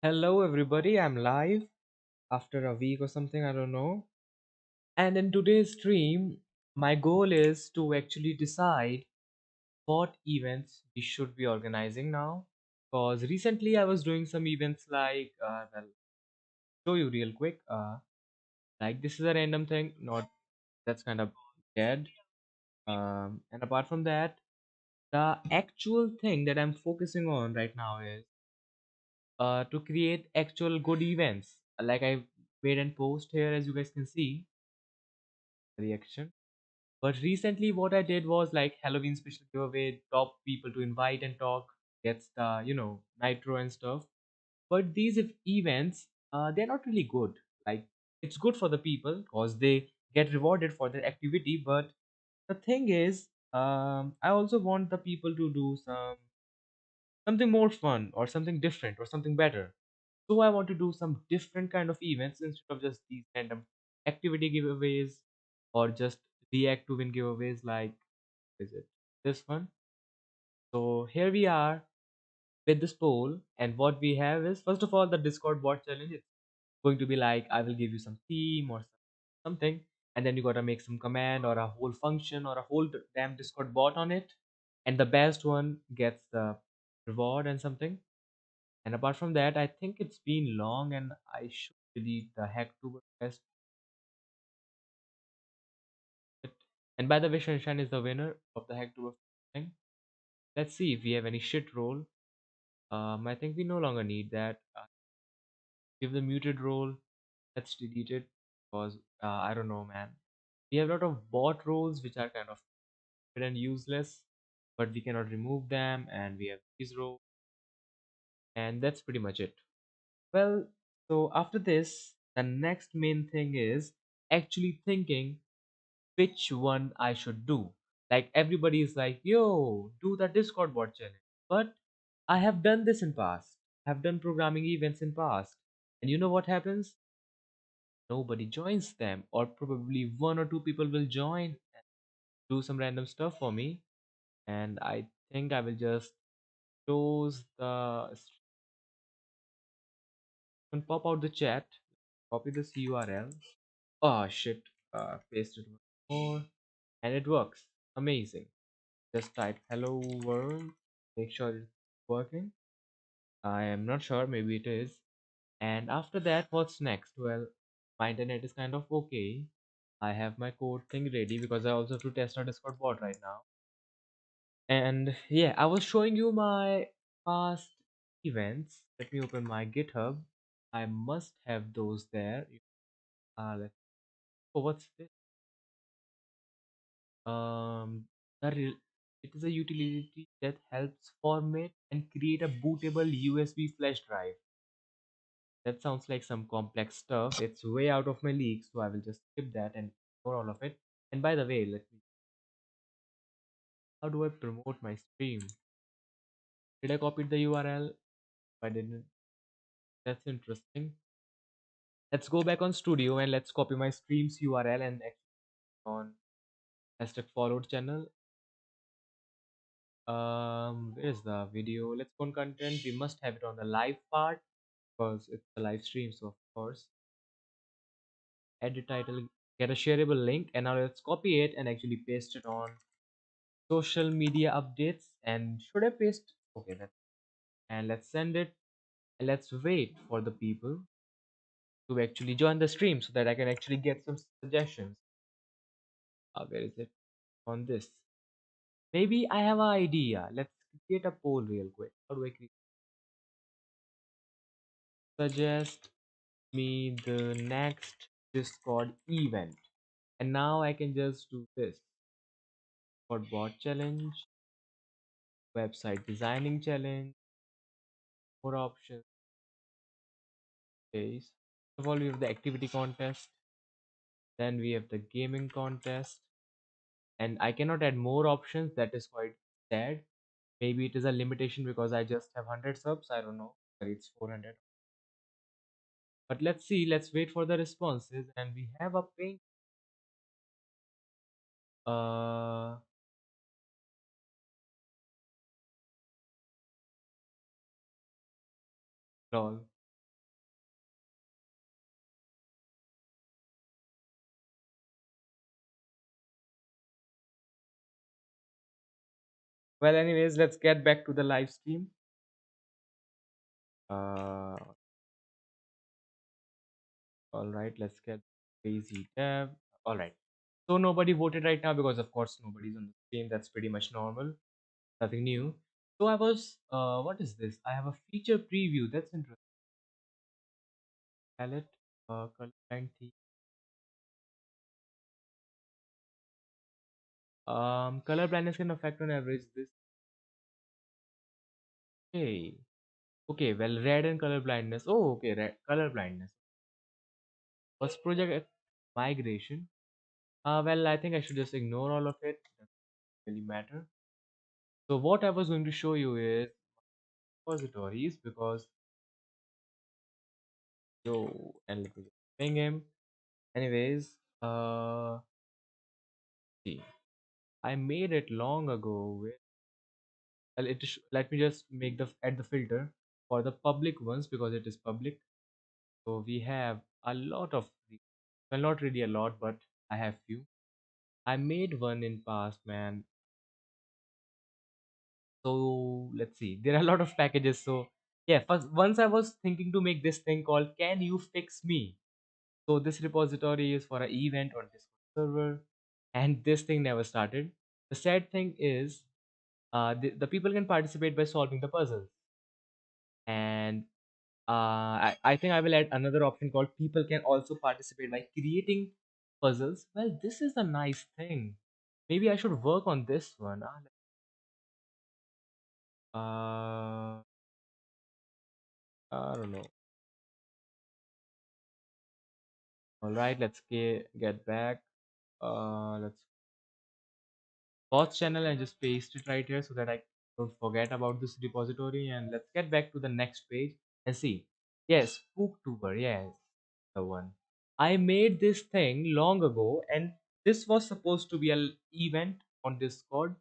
Hello, everybody. I'm live after a week or something. I don't know. And in today's stream, my goal is to actually decide what events we should be organizing now. Because recently I was doing some events like, show you real quick. Like this is a random thing, not that's kind of dead. And apart from that, the actual thing that I'm focusing on right now is to create actual good events. Like I made and post here, as you guys can see, reaction. But recently, what I did was like Halloween special giveaway, top people to invite and talk, gets the nitro and stuff. But these events, they're not really good. Like it's good for the people because they get rewarded for their activity. But the thing is, I also want the people to do something more fun or something different or something better. So I want to do some different kind of events instead of just these random activity giveaways or just react to win giveaways like is it this one. So here we are with this poll, and what we have is first of all the Discord bot challenge. It's going to be like I will give you some theme or something, and then you gotta make some command or a whole function or a whole damn Discord bot on it, and the best one gets the reward and something. And apart from that, I think it's been long and I should delete the Hacktober test. And by the way, Shanshan is the winner of the Hacktober thing. Let's see if we have any shit role. I think we no longer need that. Give the muted role. Let's delete it because I don't know, man. We have a lot of bot roles which are kind of stupid and useless, but we cannot remove them. And we have these roles, and that's pretty much it. Well, so after this, the next main thing is actually thinking which one I should do. Like everybody is like, yo, do the Discord bot challenge. But I have done this in past. I've done programming events in past. And you know what happens? Nobody joins them. Or probably one or two people will join, do some random stuff for me. And I think I will just close the and pop out the chat. Copy this URL. Oh shit. Paste it once more. And it works. Amazing. Just type hello world, make sure it's working. I am not sure, maybe it is. And after that, what's next? Well, my internet is kind of okay. I have my code thing ready because I also have to test our Discord bot right now. And yeah, I was showing you my past events. Let me open my GitHub. I must have those there. Let's. Oh, what's this? Um, the it is a utility that helps format and create a bootable USB flash drive. That sounds like some complex stuff. It's way out of my league, so I will just skip that and ignore all of it. And by the way, let me. How do I promote my stream? Did I copy the URL? I didn't. That's interesting. Let's go back on Studio and let's copy my stream's URL and on hashtag followed channel. Where's the video? Let's go on content. We must have it on the live part because it's a live stream, so of course. Edit title, get a shareable link, and now let's copy it and actually paste it on social media updates. And should I paste? Okay, then. And let's send it. And let's wait for the people to actually join the stream so that I can actually get some suggestions. Where is it? On this. Maybe I have an idea. Let's create a poll real quick. How do I create? Suggest me the next Discord event. And now I can just do this. For bot challenge, website designing challenge, more options. Phase. First of all, we have the activity contest, then we have the gaming contest, and I cannot add more options. That is quite sad. Maybe it is a limitation because I just have 100 subs. I don't know. Sorry, it's 400. But let's see. Let's wait for the responses, and we have a pink. Uh, Lol. Well, anyways, let's get back to the live stream. Uh, all right, let's get crazy tab. All right. So nobody voted right now because, of course, nobody's on the stream. That's pretty much normal. Nothing new. So I was, what is this? I have a feature preview. That's interesting. Palette, color and theme. Color blindness can affect on average this. Okay. Okay. Well, red and color blindness. Oh, okay. Red color blindness. First project migration. Well, I think I should just ignore all of it. Doesn't really matter. So what I was going to show you is repositories because yo, and let me just ping him. Anyways, see, I made it long ago with. Well, let me just make the add the filter for the public ones because it is public. So we have a lot of well, not really a lot, but I have few. I made one in past, man. So let's see. There are a lot of packages. So yeah, first once I was thinking to make this thing called "Can you fix me?" So this repository is for an event on Discord server, and this thing never started. The sad thing is, the people can participate by solving the puzzles, and I think I will add another option called people can also participate by creating puzzles. Well, this is a nice thing. Maybe I should work on this one. I don't know. All right, let's get back. Let's pause channel and just paste it right here so that I don't forget about this repository. And let's get back to the next page and see. Yes, Spooktober. Yes, the one. I made this thing long ago, and this was supposed to be an event on Discord.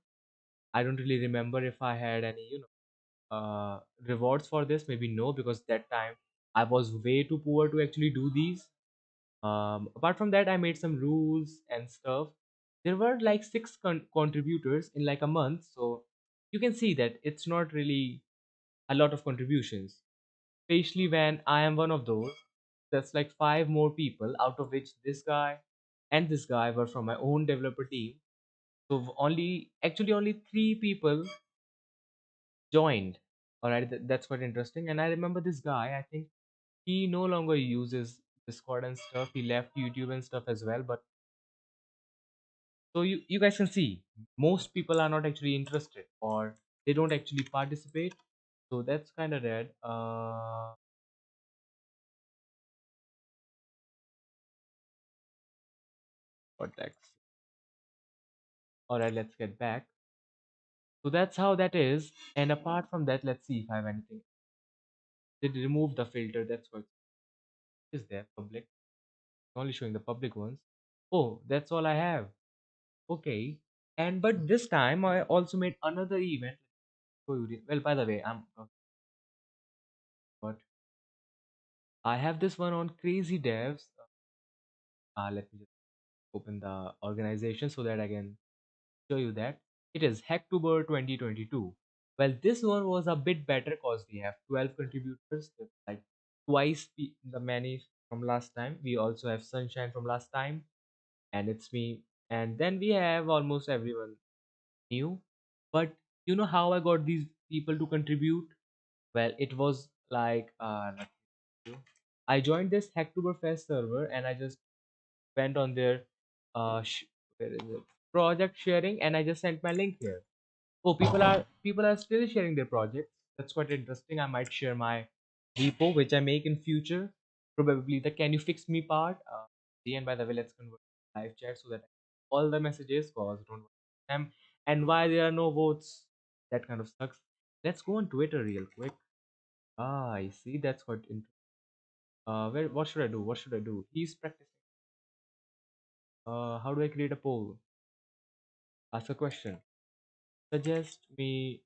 I don't really remember if I had any, rewards for this. Maybe no, because that time I was way too poor to actually do these. Apart from that, I made some rules and stuff. There were like six contributors in like a month, so you can see that it's not really a lot of contributions. Especially when I am one of those. That's like five more people, out of which this guy and this guy were from my own developer team. So only three people joined. All right, that's quite interesting. And I remember this guy. I think he no longer uses Discord and stuff. He left YouTube and stuff as well, but so you guys can see most people are not actually interested or they don't actually participate. So that's kind of rare. Cortex. All right, let's get back. So that's how that is. And apart from that, let's see if I have anything. Did remove the filter. That's what is there. Public. Only showing the public ones. Oh, that's all I have. Okay. And but this time I also made another event. Well, by the way, but I have this one on Crazy Devs. Let me just open the organization so that I can show you that. It is Hacktober 2022. Well, this one was a bit better because we have 12 contributors, that's like twice the many from last time. We also have Sunshine from last time, and it's me. And then we have almost everyone new. But you know how I got these people to contribute? Well, it was like I joined this Hacktoberfest server and I just went on their where is it? Project sharing, and I just sent my link here. Oh, people are still sharing their projects. That's quite interesting. I might share my repo, which I make in future. Probably the "Can you fix me" part. And by the way, let's convert to live chat so that all the messages cause don't them. And why there are no votes? That kind of sucks. Let's go on Twitter real quick. Ah, I see. That's quite interesting. Where? What should I do? What should I do? He's practicing. How do I create a poll? Ask a question. Suggest me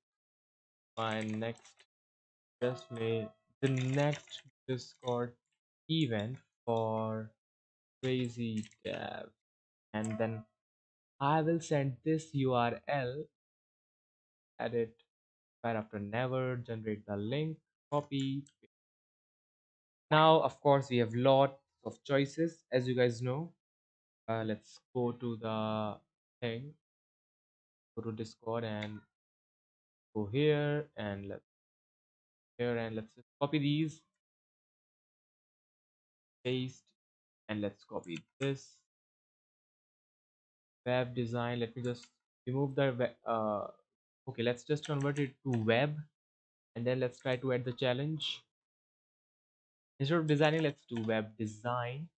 my next. Suggest me the next Discord event for Crazy Dev, and then I will send this URL, edit right after never, generate the link, copy. Now, of course, we have lots of choices, as you guys know. Let's go to the thing, go to Discord and go here and let's just copy these, paste, and let's copy this web design. Let me just remove the okay, let's just convert it to web, and then let's try to add the challenge. Instead of designing, let's do web design,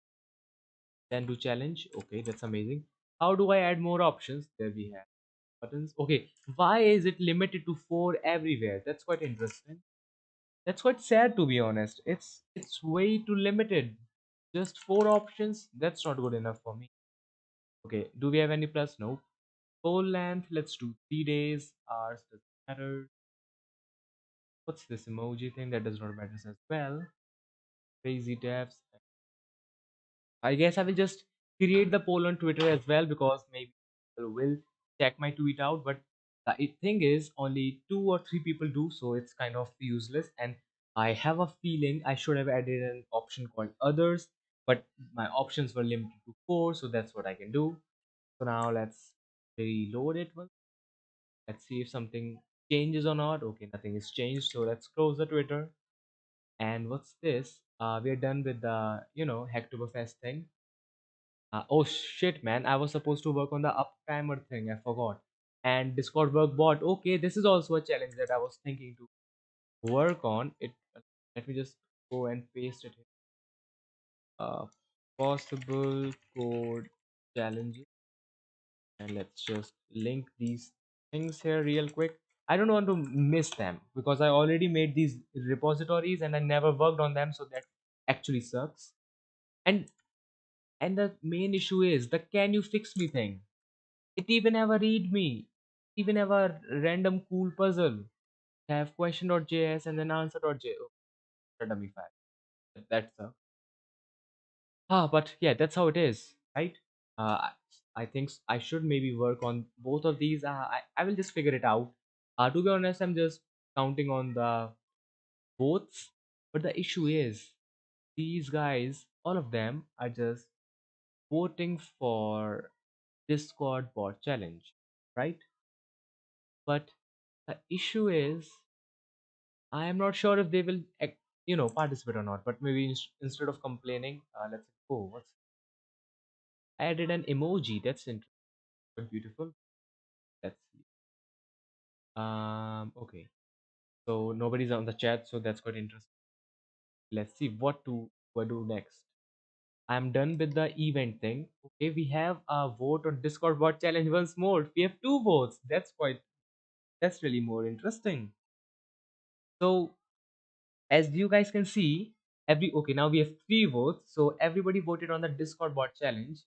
then do challenge. Okay, that's amazing. How do I add more options? There we have buttons. Okay, why is it limited to 4 everywhere? That's quite interesting. That's quite sad, to be honest. It's way too limited. Just 4 options. That's not good enough for me. Okay, do we have any plus? No. Goal length, let's do 3 days. Hours doesn't matter. What's this emoji thing? That does not matter as well. Crazy devs. I guess I will just create the poll on Twitter as well, because maybe people will check my tweet out. But the thing is, only 2 or 3 people do, so it's kind of useless. And I have a feeling I should have added an option called others, but my options were limited to 4, so that's what I can do. So now let's reload it once. Let's see if something changes or not. Okay, nothing is changed, so let's close the Twitter. And what's this? We're done with the Hacktoberfest thing. Oh shit, man! I was supposed to work on the uptimer thing. I forgot. And Discord work bot. Okay, this is also a challenge that I was thinking to work on. It. Let me just go and paste it here. Possible code challenges, and let's just link these things here real quick. I don't want to miss them because I already made these repositories and I never worked on them, so that actually sucks. And and the main issue is the can you fix me thing. It even have a readme, even have a random cool puzzle. Have question.js and then answer.js. Oh, a dummy file. That's but yeah, that's how it is, right? I think I should maybe work on both of these. I will just figure it out. To be honest, I'm just counting on the votes. But the issue is, these guys, all of them, are just voting for Discord bot challenge, right? But the issue is, I am not sure if they will, participate or not. But maybe instead of complaining, let's go. What's I added an emoji. That's interesting, but beautiful. Let's see. Okay. So nobody's on the chat, so that's quite interesting. Let's see what do next. I'm done with the event thing. Okay, we have a vote on Discord bot challenge once more. We have 2 votes. That's really more interesting. So as you guys can see, now we have 3 votes. So everybody voted on the Discord bot challenge.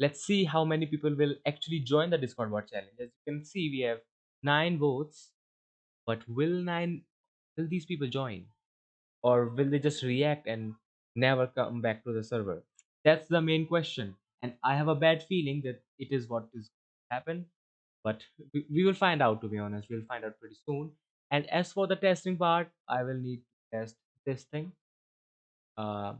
Let's see how many people will actually join the Discord bot challenge. As you can see, we have 9 votes. But will these people join? Or will they just react and never come back to the server? That's the main question. And I have a bad feeling that it is what is happen. But we will find out, to be honest. We'll find out pretty soon. And as for the testing part, I will need to test this thing. Uh,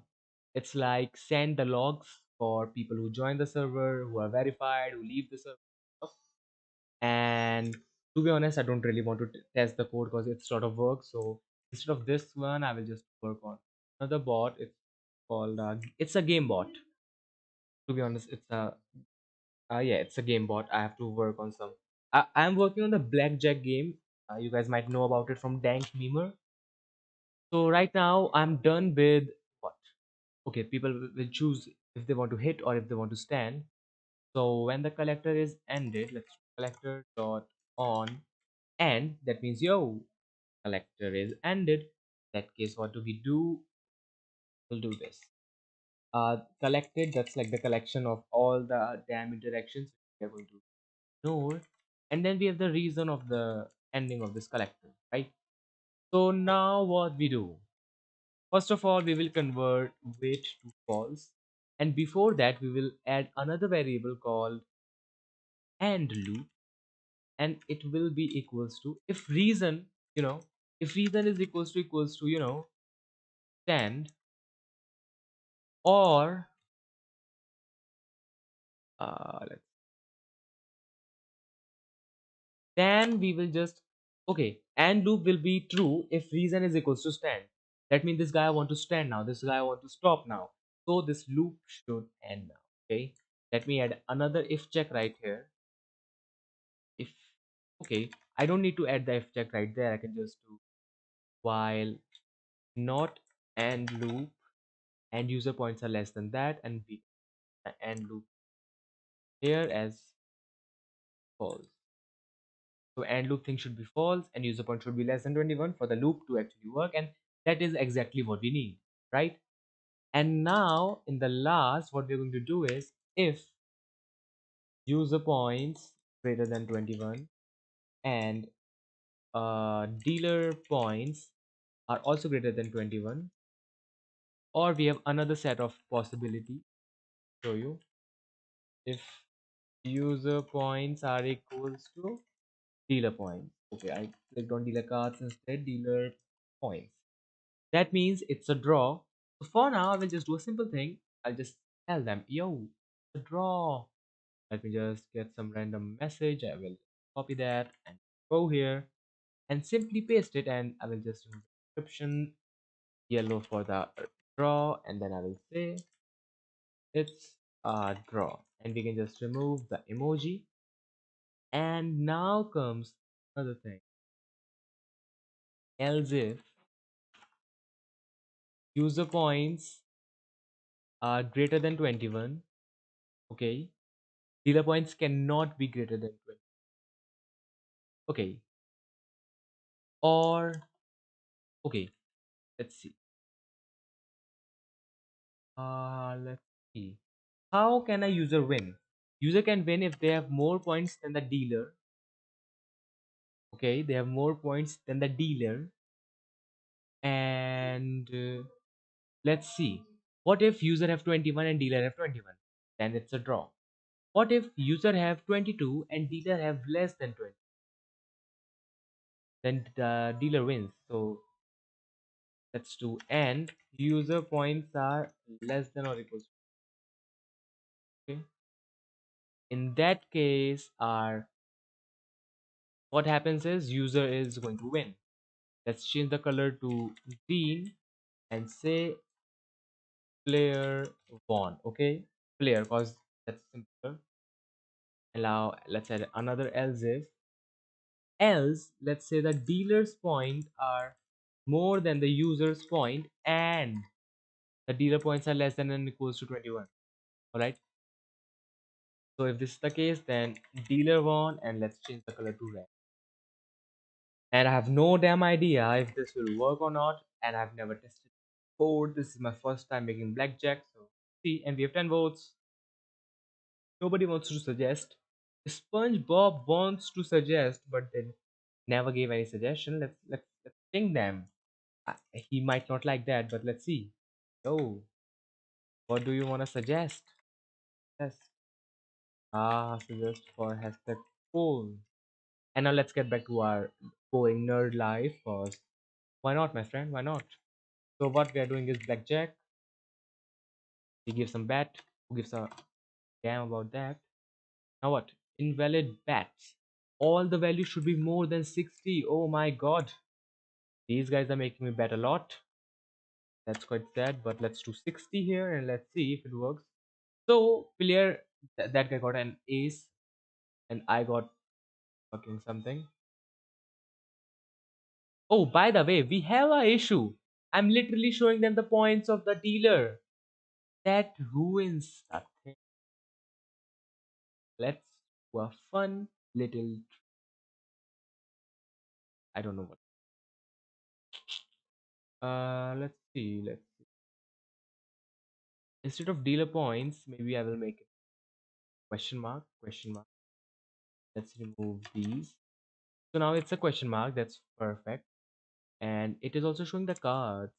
it's like send the logs for people who join the server, who are verified, who leave the server. And to be honest, I don't really want to test the code because it's sort of work. So instead of this one, I will just work on another bot. It's called it's a game bot. To be honest, it's a game bot. I have to work on some. I'm working on the blackjack game. You guys might know about it from Dank Memer. So right now I'm done with what? Okay, people will choose if they want to hit or if they want to stand. So when the collector is ended, let's collector dot on end. That means yo, collector is ended. In that case, what do we do? We'll do this. Collected. That's like the collection of all the damn interactions we are going to ignore, and then we have the reason of the ending of this collector, right? So now what we do? First of all, we will convert wait to false. And before that, we will add another variable called and loop. And it will be equals to, if reason, you know, if reason is equals to, stand, or let's, then we will just, okay, and loop will be true if reason is equals to stand. That means this guy want to stand now, this guy want to stop now, so this loop should end now. Okay, let me add another if check right here. If, okay, I don't need to add the if check right there, I can just do while not and loop and user points are less than that, and we and loop here as false. So and loop thing should be false and user point should be less than 21 for the loop to actually work, and that is exactly what we need, right? And now in the last, what we're going to do is if user points greater than 21 and dealer points are also greater than 21, or we have another set of possibility. Show you, if user points are equals to dealer points. Okay, I clicked on dealer cards instead, dealer points. That means it's a draw. So for now, I will just do a simple thing. I'll just tell them, yo, a draw. Let me just get some random message. I will copy that and go here and simply paste it. And I will just remove the description, yellow for the draw. And then I will say it's a draw. And we can just remove the emoji. And now comes another thing. Else if user points are greater than 21, okay, dealer points cannot be greater than 20. Okay, or okay, let's see. Let's see. How can a user win? User can win if they have more points than the dealer. Okay, they have more points than the dealer. And let's see. What if user have 21 and dealer have 21? Then it's a draw. What if user have 22 and dealer have less than 20? Then the dealer wins. So let's do and user points are less than or equals to. Okay. In that case, our what happens is user is going to win. Let's change the color to green and say player won. Okay, player, because that's simpler. Allow, let's add another else let's say the dealer's point are more than the user's point and the dealer points are less than and equals to 21. All right, so if this is the case, then dealer won, and let's change the color to red. And I have no damn idea if this will work or not, and I've never tested before. This is my first time making blackjack, so see, and we have 10 votes. Nobody wants to suggest. SpongeBob wants to suggest, but then never gave any suggestion. Let's ping them. He might not like that, but let's see. Oh, what do you want to suggest? Yes. Suggest for hashtag poll. And now let's get back to our boring nerd life. Cause why not, my friend? Why not? So what we are doing is blackjack. We give some bet. Who gives a damn about that? Now what? Invalid bets. All the values should be more than 60. Oh my god. These guys are making me bet a lot. That's quite sad, but let's do 60 here and let's see if it works. So player, that guy got an ace and I got fucking something. Oh, by the way, we have a issue. I'm literally showing them the points of the dealer. That ruins that thing. Let's do a fun little. I don't know what. Let's see. Let's see. Instead of dealer points, maybe I will make it question mark. Question mark. Let's remove these. So now it's a question mark. That's perfect. And it is also showing the cards.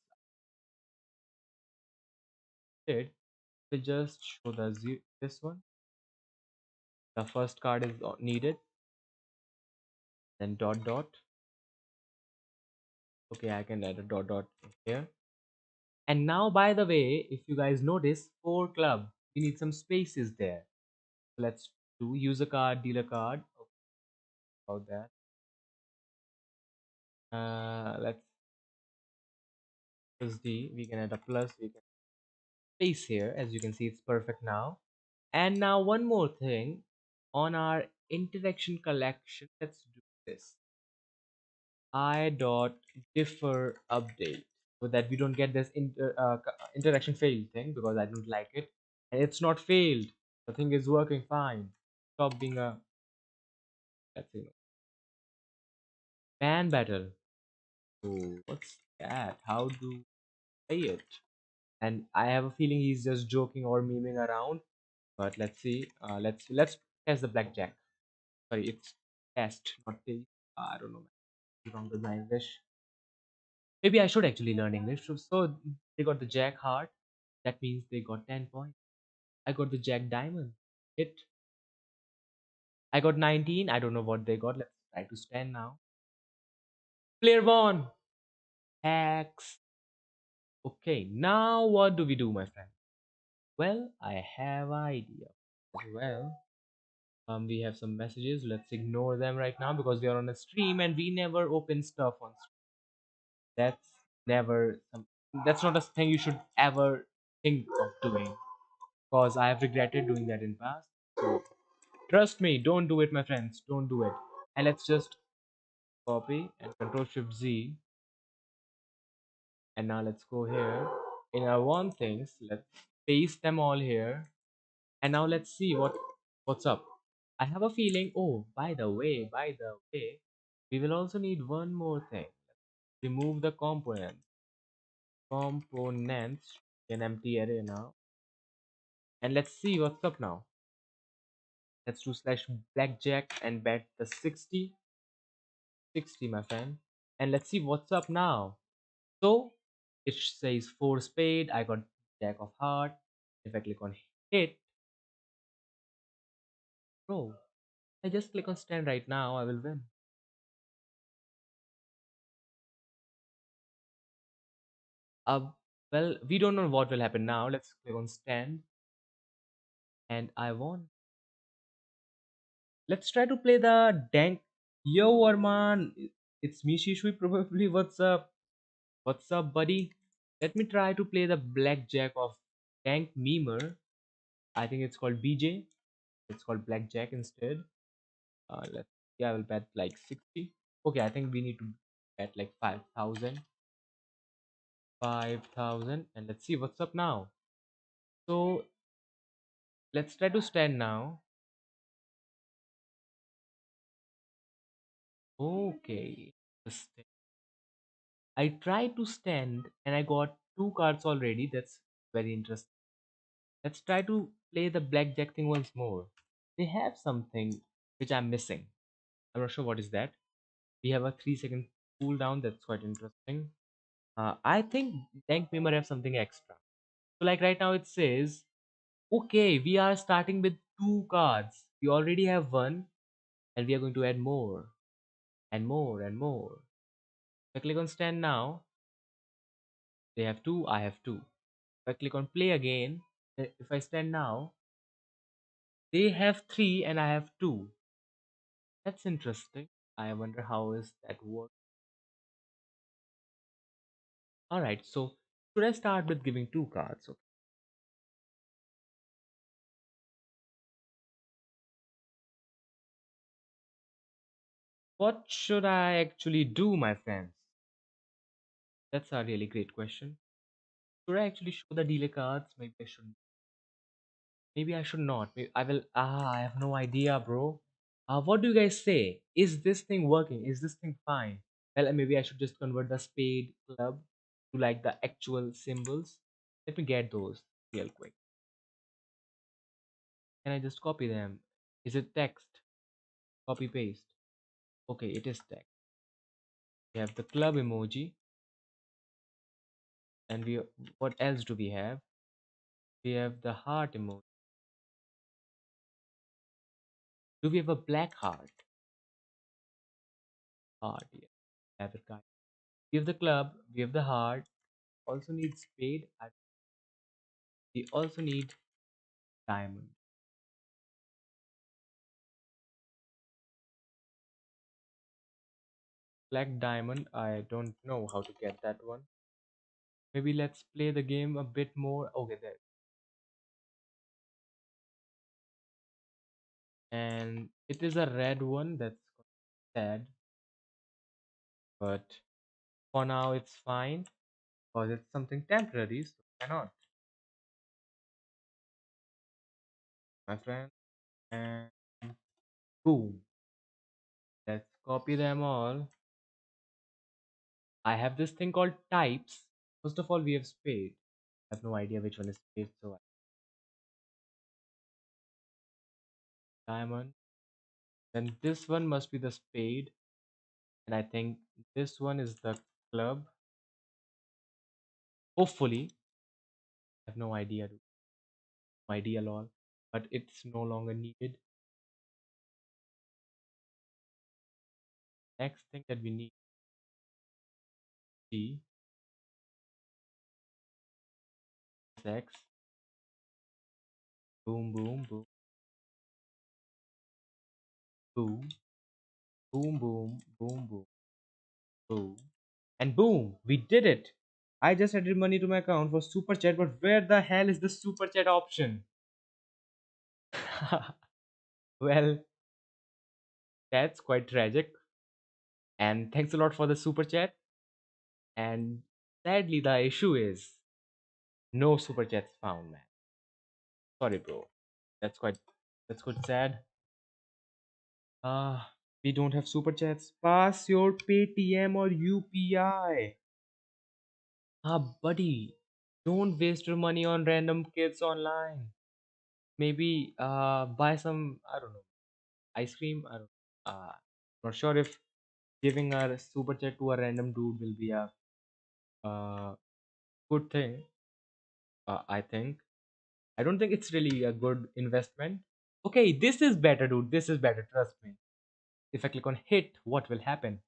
Instead, we'll just show this one. The first card is needed, then dot dot. Okay, I can add a dot dot here. And now, by the way, if you guys notice, four club, we need some spaces there. Let's do user card, dealer card. Okay, about that. Let's plus D. We can add a plus. We can space here. As you can see, it's perfect now. And now one more thing on our interaction collection. Let's do this. I dot differ update so that we don't get this interaction failed thing because I don't like it. And it's not failed. The thing is working fine. Stop being a let's see fan battle. Oh, what's that? How do I say it? And I have a feeling he's just joking or memeing around. But let's see. Let's test the blackjack. Sorry, it's test, not the. I don't know. Wrong with my English. Maybe I should actually learn English. So they got the jack heart. That means they got 10 points. I got the jack diamond. Hit. I got 19. I don't know what they got. Let's try to stand now. Player one. Hacks. Okay, now what do we do, my friend? Well, I have idea. Well, we have some messages. Let's ignore them right now because we are on a stream and we never open stuff on stream. That's never some. That's not a thing you should ever think of doing because I have regretted doing that in past. So trust me, don't do it, my friends. Don't do it. And let's just copy and Control Shift Z. And now let's go here. In our one things, let's paste them all here. And now let's see what's up. I have a feeling. Oh, by the way, we will also need one more thing. Remove the components in empty array now. And let's see what's up now. Let's do slash blackjack and bet the 60, my friend. And let's see what's up now. So it says four spade. I got jack of heart. If I click on hit, bro, I just click on stand right now. I will win. Uh, well, we don't know what will happen now. Let's click on stand, and I won. Let's try to play the dank. Yo, Arman, it's me, Shishui. Probably. What's up? What's up, buddy? Let me try to play the blackjack of dank memer. I think it's called BJ. It's called blackjack instead. Let's yeah, I will bet like 60. Okay, I think we need to bet like 5,000. 5,000, and let's see what's up now. So let's try to stand now. Okay. Interesting. I tried to stand and I got two cards already. That's very interesting. Let's try to play the blackjack thing once more. They have something which I'm missing. I'm not sure what is that. We have a 3 second cooldown. That's quite interesting. I think Dank Memer have something extra. So like right now it says, okay, we are starting with two cards. We already have one, and we are going to add more and more and more. If I click on stand now, they have two, I have two. If I click on play again, if I stand now, they have three and I have two. That's interesting. I wonder how is that work. Alright, so should I start with giving two cards? Okay. What should I actually do, my friends? That's a really great question. Should I actually show the dealer cards? Maybe I should. Maybe I should not. Maybe I will. I have no idea, bro. What do you guys say? Is this thing working? Is this thing fine? Well, maybe I should just convert the spade club to like the actual symbols. Let me get those real quick. Can I just copy them? Is it text? Copy paste. Okay, it is text. We have the club emoji, and we what else do we have? We have the heart emoji. Do we have a black heart? Heart, yeah. Have it, guys. We have the club. We have the heart. Also need spade. We also need diamond. Black diamond. I don't know how to get that one. Maybe let's play the game a bit more. Okay, there. And it is a red one. That's sad, but for now it's fine because it's something temporary. So why not, my friend? And boom. Let's copy them all. I have this thing called types. First of all, we have spade. I have no idea which one is spade, so diamond. Then this one must be the spade, and I think this one is the club. Hopefully, I have no idea, dude. No idea at all. But it's no longer needed. Next thing that we need is X. Boom, boom, boom, boom, boom, boom, boom, boom, boom, and boom. We did it. I just added money to my account for super chat, but where the hell is the super chat option? Well, that's quite tragic. And thanks a lot for the super chat. And sadly, the issue is no super chats found, man. Sorry, bro. That's quite sad. Ah, we don't have super chats. Pass your Paytm or UPI. Ah, buddy, don't waste your money on random kids online. Maybe buy some, I don't know, ice cream. I don't. Not sure if giving a super chat to a random dude will be a uh, good thing. I think. I don't think it's really a good investment. Okay, this is better, dude. This is better. Trust me. If I click on hit, what will happen?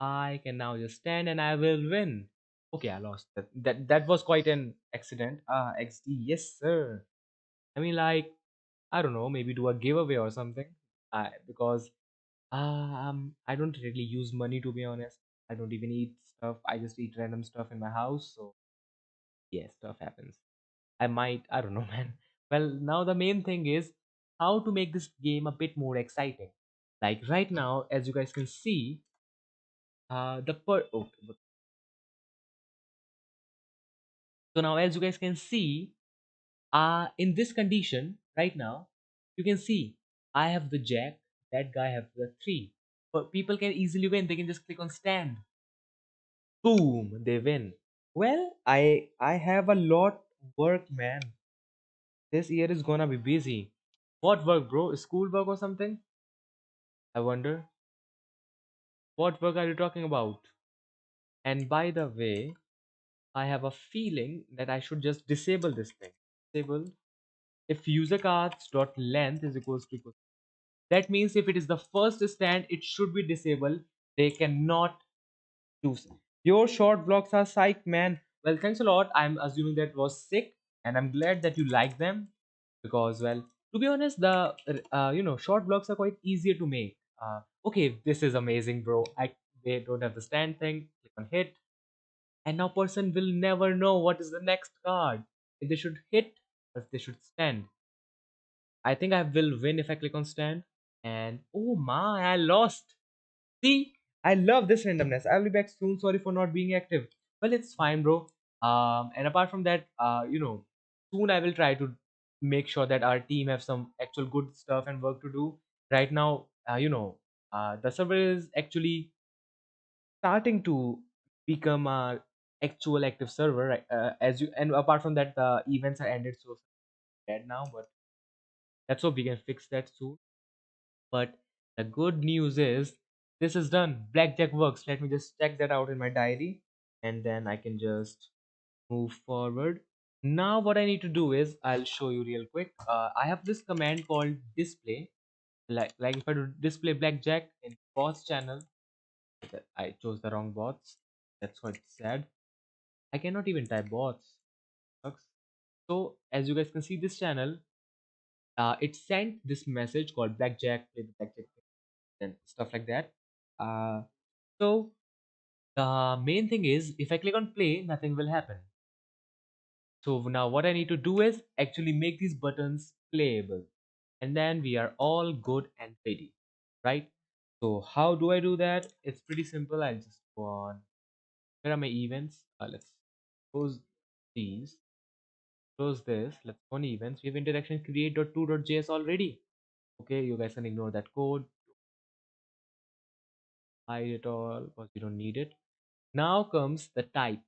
I can now just stand and I will win. Okay, I lost. That was quite an accident. Ah, XD. Yes, sir. I mean, like, I don't know, maybe do a giveaway or something. Because I don't really use money, to be honest. I don't even eat stuff. I just eat random stuff in my house. So yeah, stuff happens. I don't know, man. Well, now the main thing is how to make this game a bit more exciting. Like right now, as you guys can see, so now as you guys can see, in this condition right now, you can see I have the jack, that guy have the three. But people can easily win. They can just click on stand. Boom, they win. Well, I have a lot work, man. This year is gonna be busy. What work, bro? School work or something? I wonder. What work are you talking about? And by the way, I have a feeling that I should just disable this thing. Disable if user cards dot length is equals. That means if it is the first stand, it should be disabled. They cannot do so. Your short vlogs are psych, man. Well, thanks a lot. I'm assuming that was sick, and I'm glad that you like them because, well, to be honest, the short vlogs are quite easier to make. Okay, this is amazing, bro. They don't have the stand thing. Click on hit, and now person will never know what is the next card. If they should hit, or if they should stand. I think I will win if I click on stand. And oh my, I lost. See, I love this randomness. I'll be back soon. Sorry for not being active. Well, it's fine, bro. And apart from that, soon I will try to make sure that our team have some actual good stuff and work to do. Right now, the server is actually starting to become a actual active server. Right? As you and apart from that, the events are ended, so dead now. But let's hope we can fix that soon. But the good news is this is done. Blackjack works. Let me just check that out in my diary and then I can just move forward. Now what I need to do is I'll show you real quick. I have this command called display. Like if I do display blackjack in boss channel, I chose the wrong bots. That's what it said. I cannot even type bots. Sucks. So as you guys can see this channel, it sent this message called blackjack, play the blackjack and stuff like that. Uh, so the main thing is if I click on play, nothing will happen. So now what I need to do is actually make these buttons playable, and then we are all good and ready, right? So how do I do that? It's pretty simple. I'll just go on. Where are my events? Let's close these. Close this. Let's go on events. We have interaction create.2.js already. Okay, you guys can ignore that code. Hide it all because you don't need it. Now comes the type.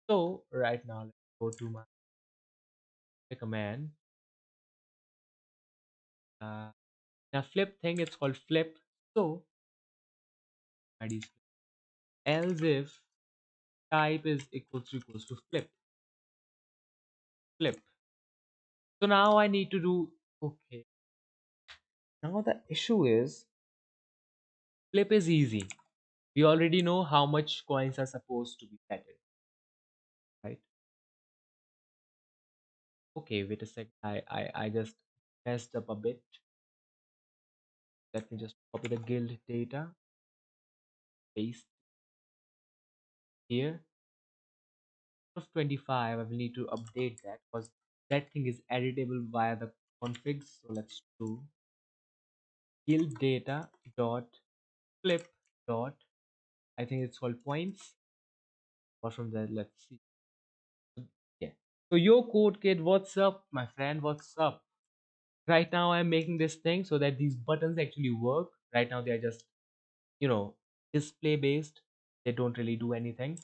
So right now let's go to my command. Now flip thing, it's called flip. So ID is else if type is equals to flip. Flip. So now I need to do okay. Now the issue is flip is easy. We already know how much coins are supposed to be added, right? Okay, wait a sec. I just messed up a bit. Let me just copy the guild data, paste here. Of 25, I will need to update that because that thing is editable via the configs. So let's do guild data dot flip dot, I think it's called points. Or from there, let's see. Yeah. So yo code kid, what's up, my friend? What's up? Right now I'm making this thing so that these buttons actually work. Right now they are just, you know, display based. They don't really do anything.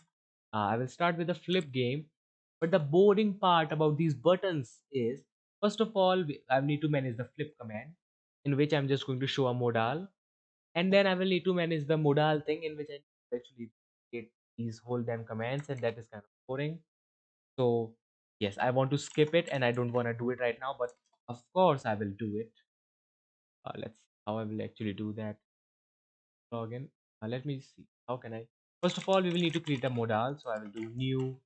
I will start with the flip game. But the boring part about these buttons is, first of all, I need to manage the flip command, in which I'm just going to show a modal, and then I will need to manage the modal thing, in which I actually get these whole damn commands, and that is kind of boring. So yes, I want to skip it, and I don't want to do it right now, but of course I will do it. Let's see how I will actually do that. Login. Let me see. How can I? First of all, we will need to create a modal. So I will do new.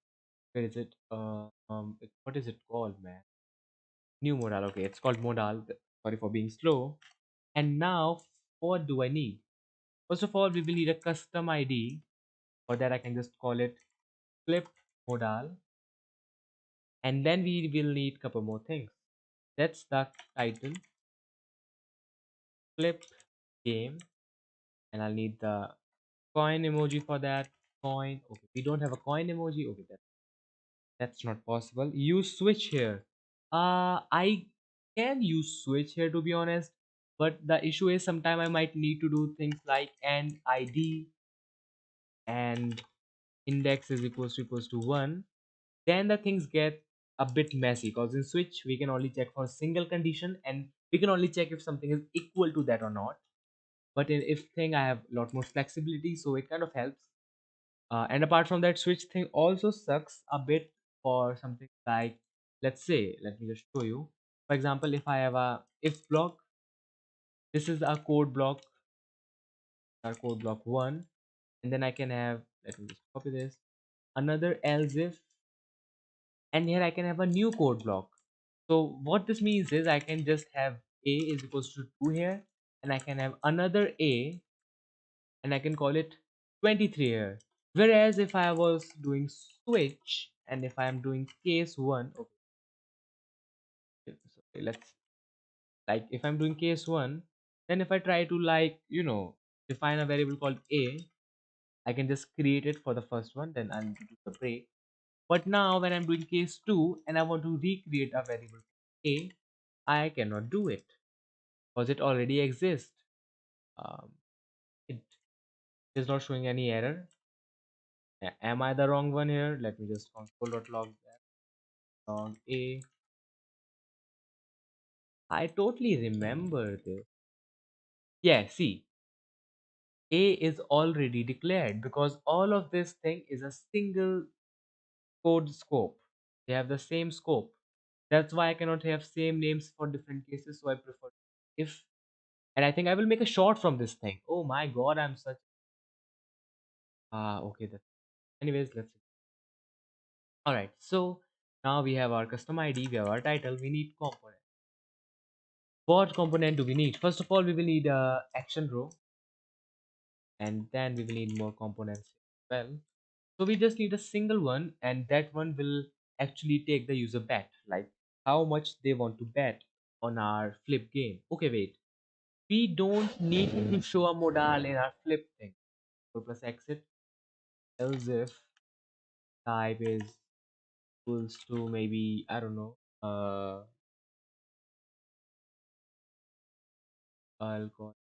Where is it? What is it called, man? New modal. Okay, it's called modal. Sorry for being slow. And now, what do I need? First of all, we will need a custom ID. For that, I can just call it flip modal. And then we will need a couple more things. That's the title, flip game. And I'll need the coin emoji for that. Coin. Okay, we don't have a coin emoji. Okay, that's not possible. Use switch here. I can use switch here to be honest, but the issue is sometime I might need to do things like and ID and index is equals to 1. Then the things get a bit messy because in switch we can only check for a single condition and we can only check if something is equal to that or not. But in if thing I have a lot more flexibility, so it kind of helps. And apart from that, switch thing also sucks a bit for something like, let's say, let me just show you. For example, if I have a if block, this is our code block one, and then I can have, let me just copy this, another else if, and here I can have a new code block. So what this means is I can just have a is equals to 2 here, and I can have another a, and I can call it 23 here. Whereas if I was doing switch and if I am doing case one, okay, sorry, let's like if I'm doing case one, then if I try to like define a variable called a, I can just create it for the first one, then I'll do the break. But now when I'm doing case two and I want to recreate a variable a, I cannot do it because it already exists. Um, it is not showing any error. Am I the wrong one here? Let me just console.log log a. I totally remember this. Yeah, see, A is already declared because all of this thing is a single code scope. They have the same scope. That's why I cannot have same names for different cases. So I prefer if, and I think I will make a short from this thing. Oh my god, I'm such. Okay. That. Anyways, let's. All right. So now we have our custom ID. We have our title. We need component. What component do we need? First of all, we will need a action row, and then we will need more components as well. So we just need a single one, and that one will actually take the user bet, like how much they want to bet on our flip game. Okay, wait. We don't need to show a modal in our flip thing. So plus exit, else if type is equals to maybe I don't know. I'll call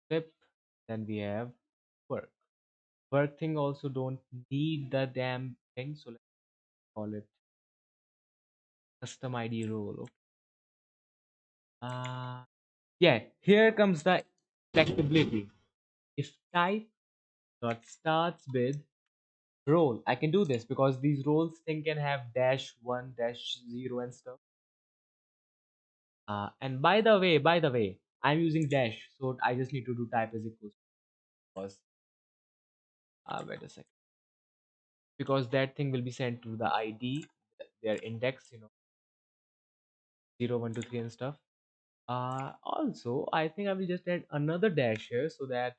flip. Then we have work. Work thing also don't need the damn thing, so let's call it custom ID role. Okay. Yeah, here comes the flexibility. If type dot starts with role, I can do this because these roles thing can have dash one, dash zero, and stuff. And by the way, I'm using dash, so I just need to do type is equals because wait a second, because that thing will be sent to the ID, their index, 0, 1, 2, 3 and stuff. Also, I think I will just add another dash here so that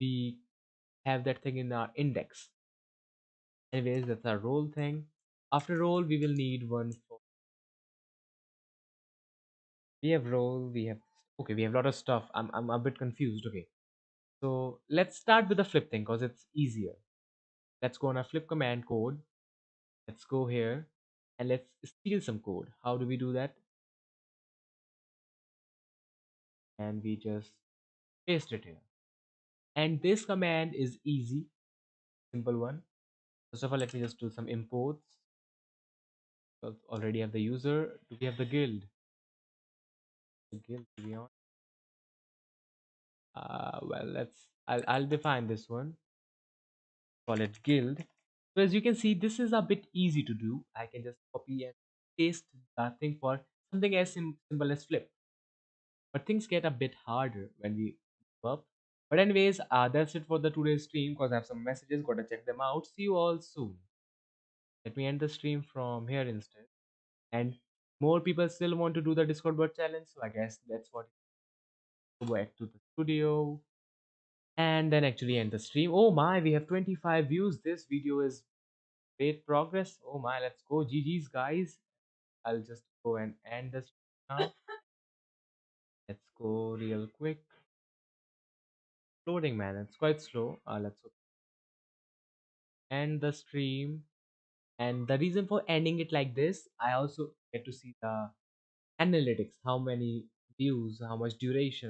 we have that thing in our index. Anyways, that's our role thing. After role, we will need one for. We have role. We have okay. We have a lot of stuff. I'm a bit confused. Okay, so let's start with the flip thing because it's easier. Let's go on our flip command code. Let's go here and let's steal some code. How do we do that? And we just paste it here. And this command is easy, simple one. First of all, let me just do some imports. Already have the user. Do we have the guild? The guild, to be honest. Well, I'll define this one. Call it guild. So as you can see, this is a bit easy to do. I can just copy and paste that thing for something as simple as flip. But things get a bit harder when we move up. But anyways, that's it for the today's stream because I have some messages, gotta check them out. See you all soon. Let me end the stream from here instead. And more people still want to do the Discord bot challenge, so I guess that's what. Go back to the studio and then actually end the stream. Oh my, we have 25 views. This video is great progress. Oh my, let's go. GG's guys. I'll just go and end this now. Let's go real quick. Loading man, it's quite slow. Let's end the stream. And the reason for ending it like this, I also get to see the analytics, how many views, how much duration